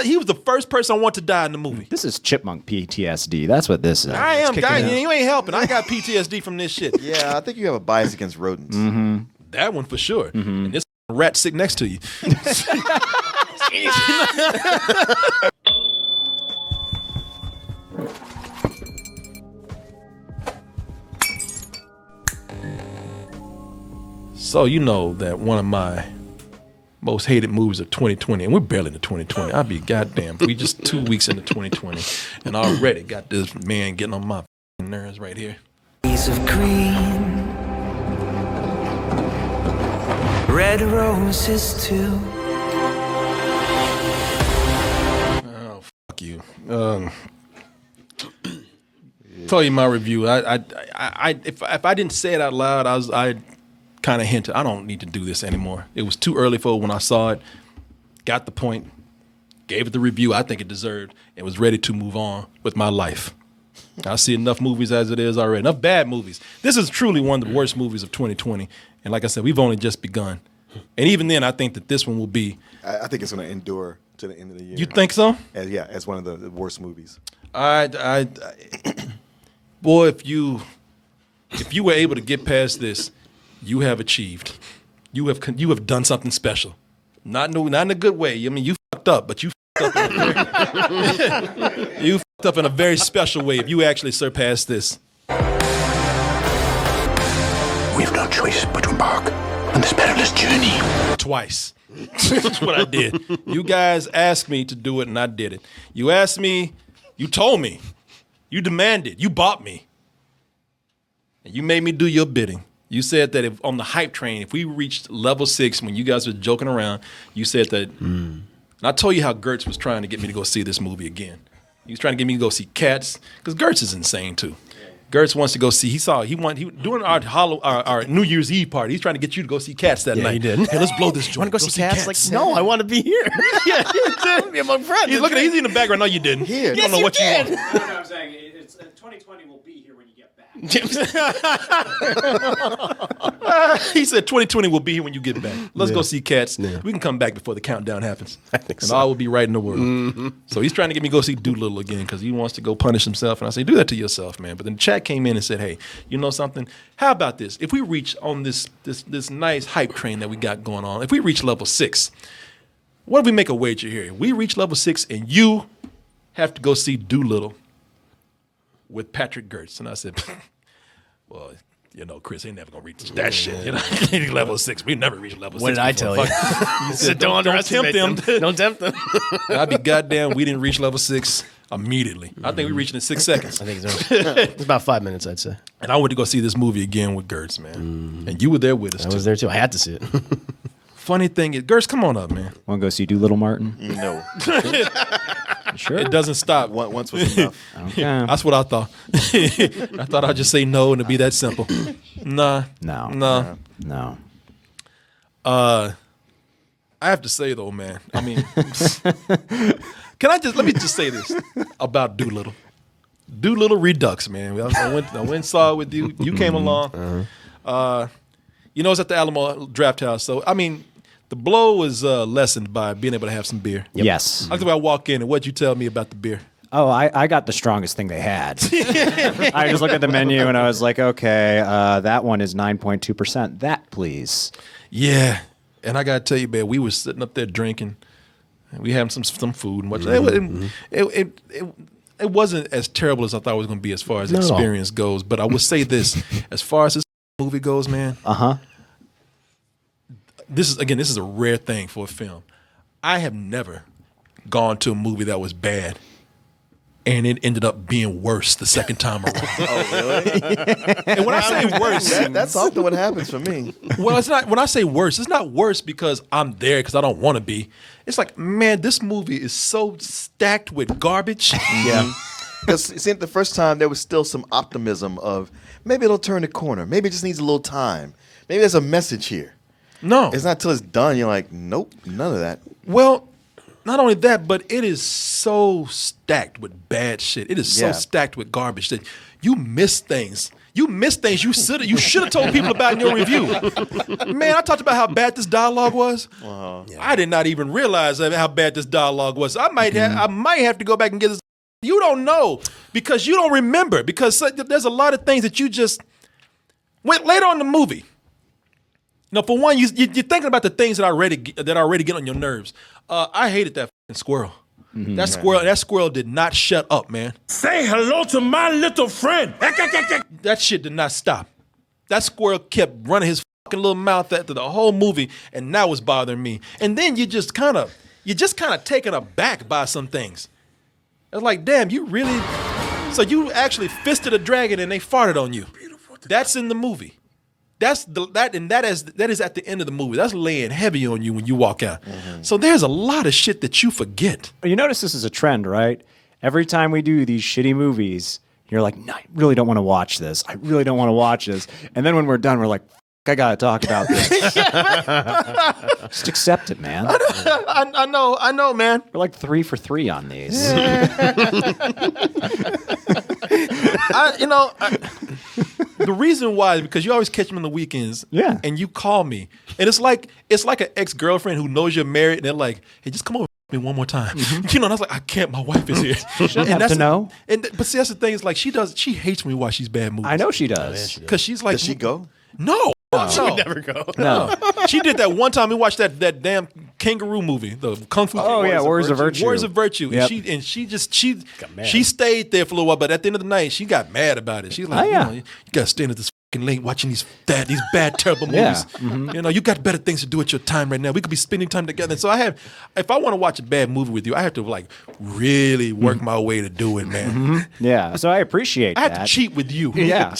He was the first person I want to die in the movie. This is chipmunk PTSD. That's what this is. I am, guys. You ain't helping. I got PTSD from this shit. Yeah, I think you have a bias against rodents. That one for sure. And this rat sitting next to you. So you know that one of my most hated movies of 2020, and we're barely into 2020. I'll be goddamn. We just 2 weeks into 2020, and already got this man getting on my nerves right here. Piece of green, red roses too. Oh, fuck you. Tell you my review. If I didn't say it out loud, I kind of hinted, I don't need to do this anymore. It was too early for it when I saw it. Got the point. Gave it the review I think it deserved. And was ready to move on with my life. I see enough movies as it is already. Enough bad movies. This is truly one of the worst movies of 2020. And like I said, we've only just begun. And even then, I think that this one will be. I think it's going to endure to the end of the year. You think so? As one of the worst movies. Boy, if you were able to get past this, you have achieved. You have done something special. Not in a good way. I mean, you fucked up, but you fucked up in a very special way if you actually surpass this. We've no choice but to embark on this perilous journey. Twice. That's what I did. You guys asked me to do it, and I did it. You asked me, you told me, you demanded, you bought me, and you made me do your bidding. You said that if on the hype train, if we reached level 6 when you guys were joking around, you said that. And I told you how Gertz was trying to get me to go see this movie again. He was trying to get me to go see Cats because Gertz is insane too. Gertz wants to go see. During our New Year's Eve party. He's trying to get you to go see Cats that night. He did. Hey, let's blow this joint. Want to go see Cats? Like, no, I want to be here. Yeah, you did. Be my friend. He's looking. He's in the background. No, you didn't. Here. You don't know what you want. That's what I'm saying. It's 2020 will be here when you get back. He said 2020 will be here when you get back. Let's go see Cats. Yeah. We can come back before the countdown happens. I think and so. all will be right in the world. So he's trying to get me to go see Doolittle again because he wants to go punish himself. And I say, do that to yourself, man. But then Chad came in and said, hey, you know something? How about this? If we reach on this nice hype train that we got going on, if we reach level 6, what if we make a wager here? We reach level 6 and you have to go see Doolittle with Patrick Gertz. And I said, well, you know, Chris ain't never gonna reach that shit. You know, level 6. We never reach level 6. What did I tell you? You said, don't underestimate tempt them. Don't tempt them. I'd be goddamn. We didn't reach level 6 immediately. I think we reached it in 6 seconds. I think it's about 5 minutes, I'd say. And I went to go see this movie again with Gertz, man. And you were there with us. I was there too. I had to see it. Funny thing is, Gertz, come on up, man. Want to go see Doolittle, Martin? No. Sure. It doesn't stop. Once was enough. Okay. That's what I thought. I thought I'd just say no and it'd be that simple. Nah. No. I have to say though, man. I mean, let me just say this about Doolittle. Doolittle Redux, man. I went and saw it with you. You came along. You know, it's at the Alamo Draft House. So, I mean, the blow was lessened by being able to have some beer. Yep. Yes. I walk in and what'd you tell me about the beer? Oh, I got the strongest thing they had. I just looked at the menu and I was like, okay, that one is 9.2%. That, please. Yeah. And I got to tell you, man, we were sitting up there drinking. And we having some food and much. It wasn't as terrible as I thought it was going to be as far as the experience goes. But I would say this, as far as this movie goes, man. This is a rare thing for a film. I have never gone to a movie that was bad and it ended up being worse the second time around. Oh, really? And when I say worse, that's often what happens for me. well, it's not. When I say worse, it's not worse because I'm there because I don't want to be. It's like, man, this movie is so stacked with garbage. Yeah. Because the first time there was still some optimism of maybe it'll turn the corner. Maybe it just needs a little time. Maybe there's a message here. No. It's not till it's done. You're like, nope, none of that. Well, not only that, but it is so stacked with bad shit. It is so stacked with garbage that you miss things. You missed things you should have told people about in your review. Man, I talked about how bad this dialogue was. I did not even realize how bad this dialogue was. I might have to go back and get this. You don't know because you don't remember because there's a lot of things that you just went later on in the movie. Now, for one, you're thinking about the things that already get on your nerves. I hated that fucking squirrel. That squirrel did not shut up, man. Say hello to my little friend. That shit did not stop. That squirrel kept running his fucking little mouth after the whole movie, and that was bothering me. And then you're just kind of taken aback by some things. It's like, damn, you really? So you actually fisted a dragon and they farted on you. That's in the movie. That is at the end of the movie. That's laying heavy on you when you walk out. So there's a lot of shit that you forget. You notice this is a trend, right? Every time we do these shitty movies, you're like, no, I really don't want to watch this. I really don't want to watch this. And then when we're done, we're like, I gotta talk about this. Just accept it, man. I know, man. We're like 3 for 3 on these. The reason why is because you always catch me on the weekends. Yeah. And you call me. And it's like an ex-girlfriend who knows you're married and they're like, hey, just come over me one more time. You know, and I was like, I can't, my wife is here. She doesn't have to know. But see, that's the thing, is like she hates me while she's bad movies. I know she does. Because she's like, Does she go? No. She would never go. No. She did that one time. We watched that damn kangaroo movie, the Kung Fu. Oh yeah, Warriors of Virtue. Warriors of Virtue. Yep. And she stayed there for a little while, but at the end of the night, she got mad about it. She's like, you gotta stay at this fucking late watching these bad, terrible movies. Yeah. You know, you got better things to do with your time right now. We could be spending time together. And so if I want to watch a bad movie with you, I have to like really work my way to do it, man. Yeah. So I appreciate that. I have to cheat with you. Yeah.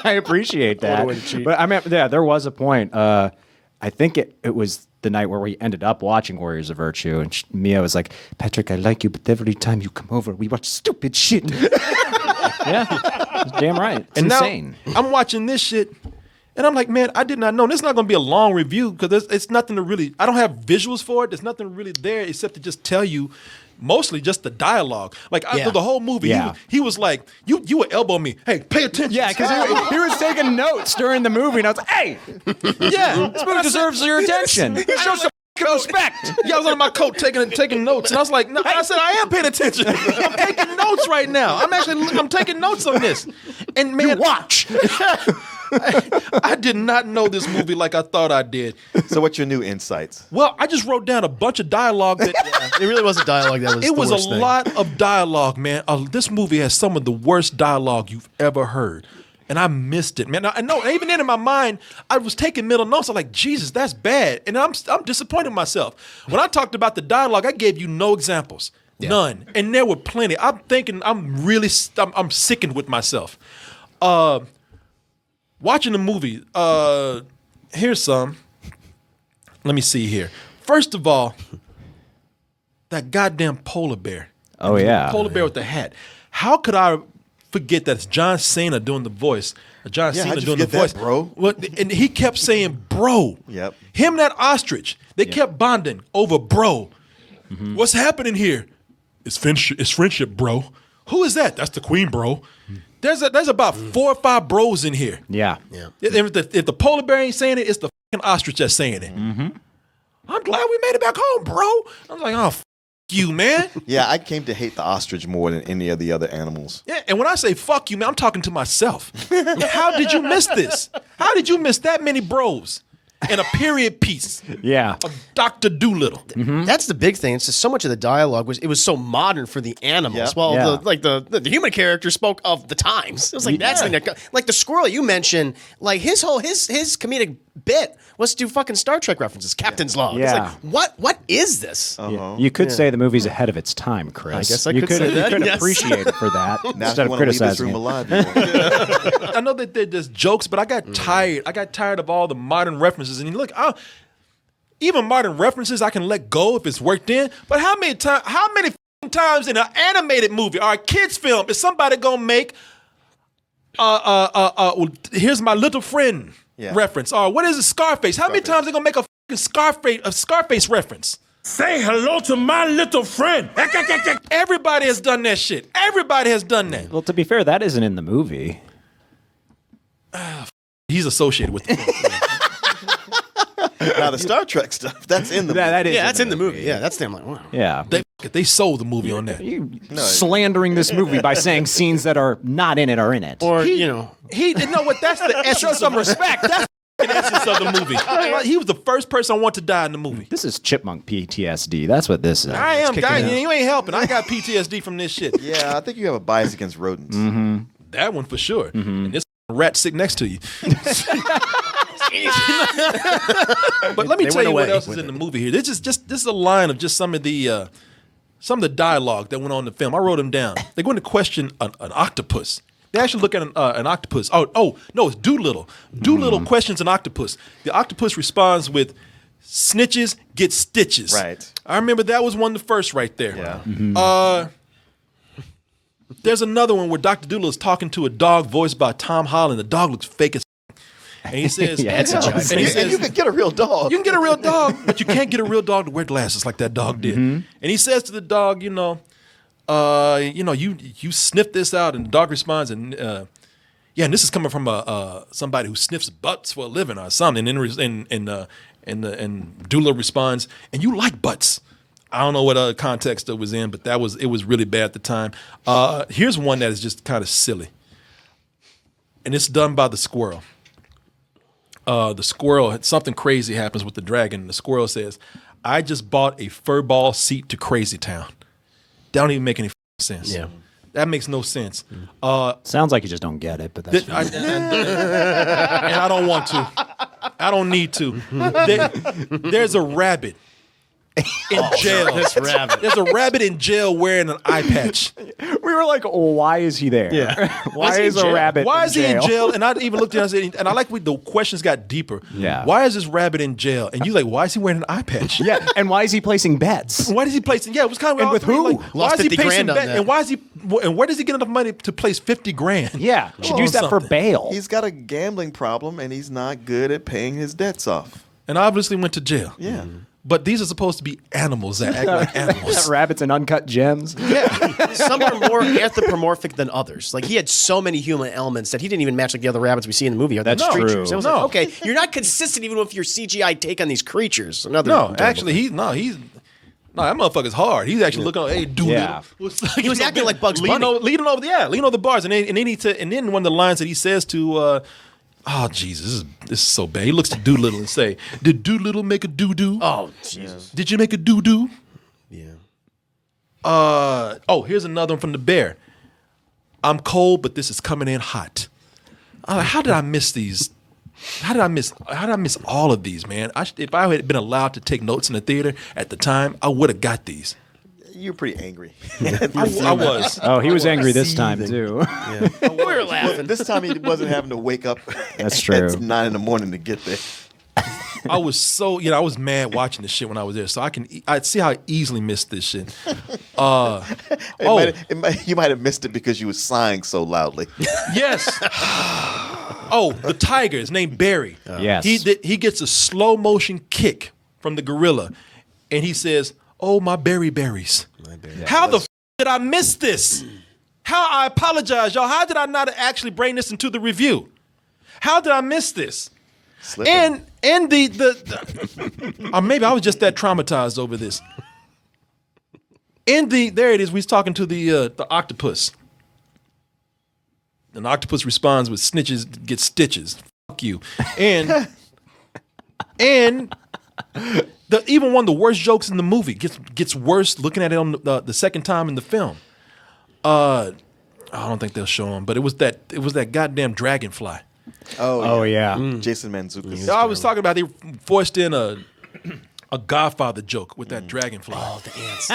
I appreciate that. But I mean, yeah, there was a point. I think it was the night where we ended up watching Warriors of Virtue, and Mia was like, Patrick, I like you, but every time you come over, we watch stupid shit. Yeah, it's damn right. It's insane. Now, I'm watching this shit, and I'm like, man, I did not know. This is not going to be a long review because it's nothing to really, I don't have visuals for it. There's nothing really there except to just tell you mostly just the dialogue. Like through the whole movie, he was like, you would elbow me. Hey, pay attention. Yeah, because he was taking notes during the movie, and I was like, hey, this movie deserves your attention. Show some respect. Yeah, I was under my coat taking notes, and I was like, no, I said I am paying attention. I'm taking notes right now. I'm taking notes on this. And man, watch. I did not know this movie like I thought I did. So what's your new insights? Well, I just wrote down a bunch of dialogue that It really was a dialogue that was. it was the a worst thing. lot of dialogue, man. This movie has some of the worst dialogue you've ever heard. And I missed it, man. I know. Even then, in my mind, I was taking mental notes. I'm like, Jesus, that's bad. And I'm disappointed in myself. When I talked about the dialogue, I gave you no examples. Yeah. None. And there were plenty. I'm thinking I'm sickened with myself. Watching the movie, here's some. Let me see here. First of all, that goddamn polar bear. Oh, yeah. Polar bear with the hat. How could I forget that it's John Cena doing the voice? John Cena doing the voice. That, bro? Well, and he kept saying, bro. Yep. Him and that ostrich, they kept bonding over bro. Mm-hmm. What's happening here? It's friendship, bro. Who is that? That's the queen, bro. There's about 4 or 5 bros in here. Yeah. If the polar bear ain't saying it, it's the fucking ostrich that's saying it. Mm-hmm. I'm glad we made it back home, bro. I was like, oh, you, man. Yeah, I came to hate the ostrich more than any of the other animals. Yeah, and when I say fuck you, man, I'm talking to myself. How did you miss this? How did you miss that many bros in a period piece Yeah. of Dr. Doolittle? That's the big thing. It's just so much of the dialogue was so modern for the animals. Yep. While Yeah. the human character spoke of the times. It was like that's the thing that, like the squirrel you mentioned. Like his comedic bit was to do fucking Star Trek references, Captain's Log. Yeah. It's like what is this? Yeah. You could say the movie's ahead of its time, Chris. I guess I you could say that, You could yes. appreciate it for that Now instead if you of want to leave this criticizing room it. alive, you will. I know that there's jokes, but I got tired. I got tired of all the modern references. And look, even modern references I can let go if it's worked in. But how many times in an animated movie or a kids film is somebody gonna make here's my little friend reference, or what is it, Scarface? How many times they gonna make a fucking Scarface reference? Say hello to my little friend. Everybody has done that shit. Everybody has done that. Well, to be fair, that isn't in the movie. He's associated with the Now the Star Trek stuff, that's in the movie. That is. Yeah, that's in the movie. Yeah, that's damn like wow. Yeah. They sold the movie on that. You slandering this movie by saying scenes that are not in it are in it. Or He didn't know what that's the essence some of respect. That's the essence of the movie. He was the first person I want to die in the movie. This is chipmunk PTSD. That's what this is. I am, It's kicking guys. in. You ain't helping. I got PTSD from this shit. Yeah, I think you have a bias against rodents. That one for sure. And this rat sitting next to you. But let me They tell went you what away else is with in the movie here. This is a line of just some of the dialogue that went on in the film. I wrote them down. They're going to question an octopus. They actually look at an octopus. Oh no, it's Doolittle. Doolittle questions an octopus. The octopus responds with, "Snitches get stitches." Right. I remember that was one of the first right there. Yeah. There's another one where Dr. Doolittle is talking to a dog voiced by Tom Holland. The dog looks fake as and he says, Yeah, it's a joke. and he And says, you can get a real dog. you can get a real dog, but you can't get a real dog to wear glasses like that dog did. And he says to the dog, you sniff this out, and the dog responds, and and this is coming from somebody who sniffs butts for a living or something. And Doolittle responds, and you like butts. I don't know what context it was in, but it was really bad at the time. Here's one that is just kind of silly, and it's done by the squirrel. The squirrel, something crazy happens with the dragon. The squirrel says, "I just bought a furball seat to Crazy Town." That don't even make any sense. Yeah. That makes no sense. Sounds like you just don't get it, but that's fine. And I don't want to. I don't need to. There's a rabbit in jail. this rabbit. There's a rabbit in jail wearing an eye patch. We were like, why is he there? Yeah. Why is a rabbit Why in is he in jail? jail? And I even looked at it and I said, and I like when the questions got deeper. Yeah. Why is this rabbit in jail? And you like, why is he wearing an eye patch? Yeah, and why is he placing bets? Why does he place? Yeah, it was kind of And with who? Like, Lost why is he 50 placing grand on bet? that. And why is he? And where does he get enough money to place 50 grand? Yeah, should on use that for something? bail. He's got a gambling problem, and he's not good at paying his debts off. And obviously went to jail. Yeah. But these are supposed to be animals that act like animals. Rabbits and uncut gems. Some are more anthropomorphic than others. Like he had so many human elements that he didn't even match like the other rabbits we see in the movie. Or That's the true. creatures. It was No. like, okay, you're not consistent even with your CGI take on these creatures. Another No, terrible actually, thing. that motherfucker's hard. He's actually looking, hey, Doolittle. Yeah. He was acting like Bugs Bunny. leading over the bars, and then one of the lines that he says to, oh Jesus, this is so bad. He looks to Doolittle and say, "Did Doolittle make a doo doo? Oh Jesus. Did you make a doo doo?" Yeah. Here's another one from the bear. "I'm cold, but this is coming in hot." How did I miss these? How did I miss all of these, man? If I had been allowed to take notes in the theater at the time, I would have got these. You're pretty angry. I was. Oh, he was angry this time too. We were laughing. This time he wasn't having to wake up That's true. at 9 a.m. to get there. I was so, I was mad watching this shit when I was there. So I'd see how I easily missed this shit. You might have missed it because you were sighing so loudly. Yes. The tiger is named Barry. Yes. He gets a slow motion kick from the gorilla, and he says, "Oh, my berry berries." How the did I miss this? How I apologize, y'all. How did I not actually bring this into the review? How did I miss this? Slipping. And the or maybe I was just that traumatized over this. There it is. We was talking to the octopus. And the octopus responds with, "Snitches get stitches. Fuck you." And even one of the worst jokes in the movie gets worse looking at it on the second time in the film. I don't think they'll show him, but it was that goddamn dragonfly. Oh yeah. Jason Mantzoukas. I was talking about they forced in a Godfather joke with that dragonfly. Oh, the ants.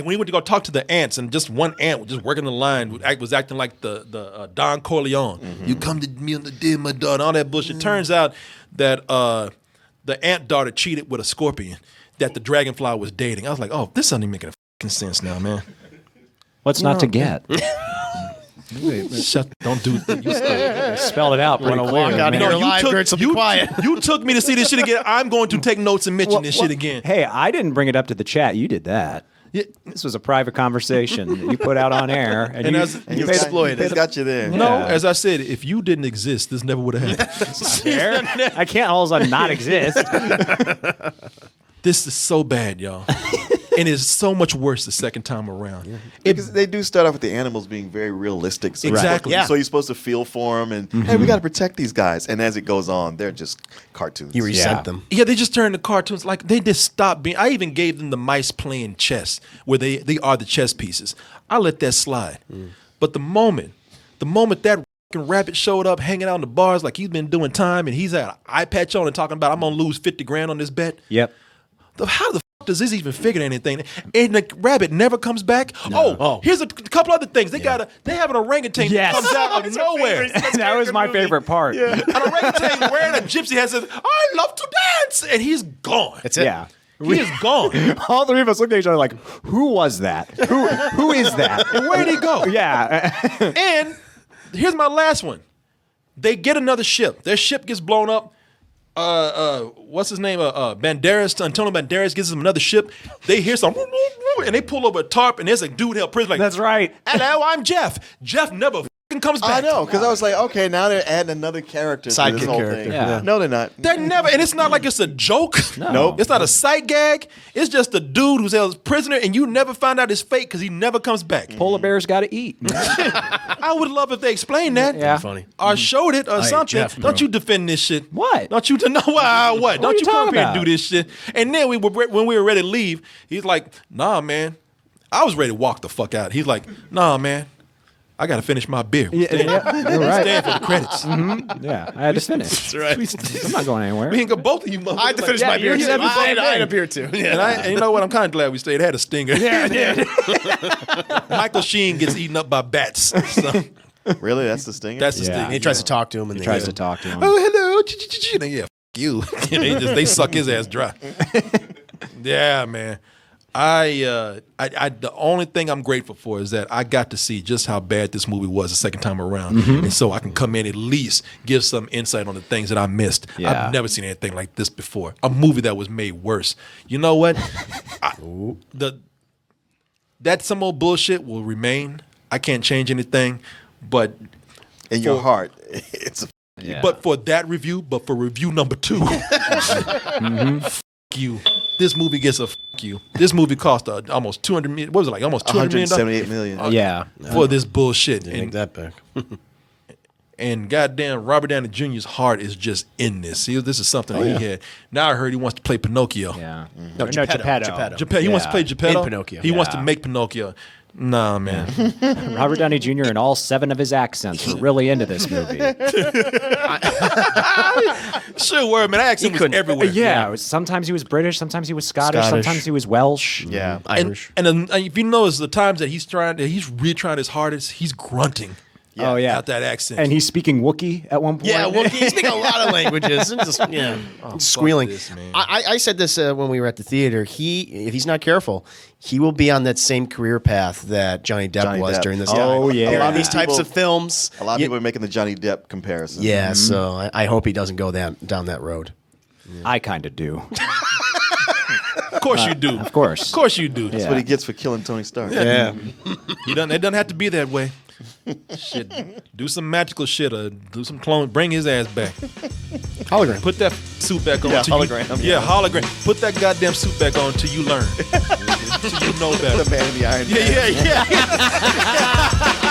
When he went to go talk to the ants, and just one ant was just working the line, was acting like the Don Corleone. You come to me on the day, my daughter, all that bullshit. Turns out that the ant daughter cheated with a scorpion that the dragonfly was dating. I was like, oh, this doesn't even make any fucking sense now, man. What's not to get? Don't do it. You Spelled it out pretty Walk clearly. out of man. here alive, Gert, so be quiet. You took me to see this shit again. I'm going to take notes and mention this shit again. Hey, I didn't bring it up to the chat. You did that. This was a private conversation that you put out on air, and And you, as- And you he's paid- got, he's got you there. No, Yeah. as I said, if you didn't exist, this never would have happened. I can't all of a sudden not exist. This is so bad, y'all. And it's so much worse the second time around. Because they do start off with the animals being very realistic. So Exactly. Yeah. So you're supposed to feel for them, and hey, we got to protect these guys. And as it goes on, they're just cartoons. You resent Yeah. them. Yeah, they just turned the cartoons like they just stopped being. I even gave them the mice playing chess, where they are the chess pieces. I let that slide. But the moment that fucking rabbit showed up hanging out in the bars like he's been doing time, and he's had an eye patch on and talking about I'm gonna lose 50 grand on this bet. Yep. How the fuck does this even figure anything? And the rabbit never comes back. Oh, here's a couple other things. They have an orangutan Yes. that comes out of nowhere. That was my favorite part. An orangutan wearing a gypsy hat says, "I love to dance," and he's gone. That's it. Yeah. He is gone. All three of us looked at each other like, who was that? Who is that? And where'd he go? Yeah. And here's my last one. They get another ship. Their ship gets blown up. What's his name? Banderas. Antonio Banderas gives them another ship. They hear some, and they pull over a tarp, and there's a dude held prison. Like, That's right. hello, I'm Jeff. Jeff never fucking comes back. I know, because I was like, okay, now they're adding another character to Sidekick this whole character. thing. Yeah. No, they're not. They're never, and it's not like it's a joke. Nope. It's not a sight gag. It's just a dude who's held as prisoner, and you never find out his fate because he never comes back. Polar bears got to eat. I would love if they explained that. Yeah. Funny. Or showed it or something. Jeff, bro. Don't you defend this shit. What? Don't you know what? Don't are you you come talking here and about? do this shit. And then when we were ready to leave, he's like, nah, man. I was ready to walk the fuck out. He's like, nah, man. I got to finish my beer. Yeah, you're right. Stand for the credits. Yeah, I had to finish. That's right. I'm not going anywhere. We ain't got both of you motherfuckers. I had to finish Yeah, my beer you too. said the same I had thing. a beer too. Yeah. And you know what? I'm kind of glad we stayed. It had a stinger. Yeah, it did. Michael Sheen gets eaten up by bats. So, Really? That's the stinger? that's the Yeah. stinger. He tries to talk to him, and He tries to talk to him. Oh, hello. And then, yeah, you. they suck his ass dry. Yeah, man. The only thing I'm grateful for is that I got to see just how bad this movie was the second time around, and so I can come in at least give some insight on the things that I missed. Yeah. I've never seen anything like this before. A movie that was made worse. You know what? That some old bullshit will remain. I can't change anything, but In your heart, it's a Yeah. but for that review, but for review number 2, f- you. This movie gets a f you. This movie cost almost 200 million. What was it like? Almost 200 million $178 million. Yeah. for this bullshit. Take And, that back. and goddamn, Robert Downey Jr.'s heart is just in this. See, this is something that he had. Now I heard he wants to play Pinocchio. Yeah. No, Geppetto. Geppetto. He wants to play Geppetto. In Pinocchio. He wants to Yeah. make Pinocchio. Nah, man. Robert Downey Jr. and all 7 of his accents were really into this movie. Sure, word, man. That accent was couldn't- everywhere. Yeah, it was, sometimes he was British, sometimes he was Scottish, Scottish. sometimes he was Welsh. Yeah. Irish. And if you notice the times that he's really trying his hardest, he's grunting. Oh yeah, Out that accent. and he's speaking Wookiee at one point. Yeah, well, he's speaking a lot of languages. And just, squealing. this, man. I said this when we were at the theater. If he's not careful, he will be on that same career path that Johnny Depp was during this time. Oh, yeah. A lot of Yeah. these types People- of films. A lot of people are making the Johnny Depp comparison. Yeah, so I hope he doesn't go down that road. I kind of do. Of course you do. Of course. Of course you do. That's what he gets for killing Tony Stark. Yeah. It doesn't have to be that way. Shit. Do some magical shit or do some clone. Bring his ass back. Hologram. Put that suit back on. Yeah, till hologram, Yeah, yeah. hologram. Put that goddamn suit back on till you learn. Till you know better. The man in the Iron Man. Yeah.